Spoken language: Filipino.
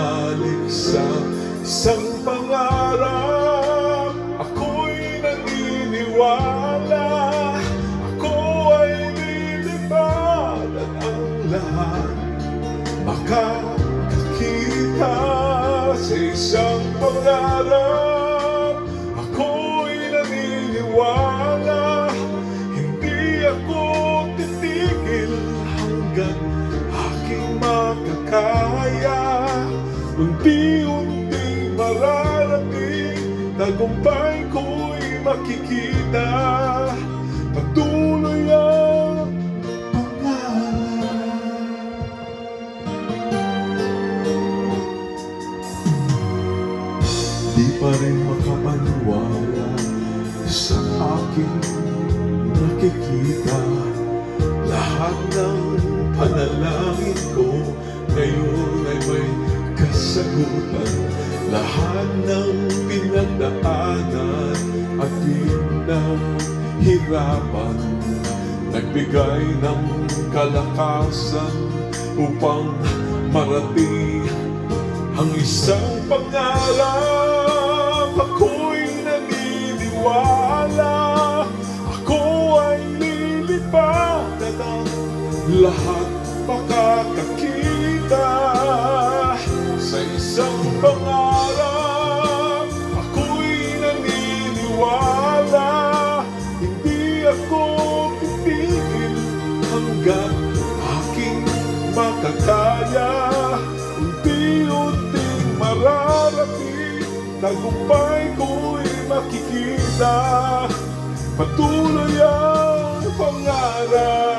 bumabalik sa isang pangarap. Ako'y naniniwala, ako ay lilipad at ang lahat makakakita sa isang pangarap. Ako'y naniniwala, hindi ako titigil hanggang aking makakaya. Unti-unting mararating, tagumpay ko'y makikita. Patuloy ang pangarap. Di pa rin makapaniwala sa aking nakikita. Lahat ng panalangin ko ngayon ay may kasagutan. Lahat ng pinagdaanan at pinahirapan nagbigay ng kalakasan upang marating ang isang pangarap. Ako'y naniniwala, ako ay lilipad at ang lahat makakakita sa isang pangarap. Ako'y naniniwala, hindi ako titigil hanggang aking makakaya. Unti-unting mararating, tagumpay ko'y makikita. Patuloy ang pangarap.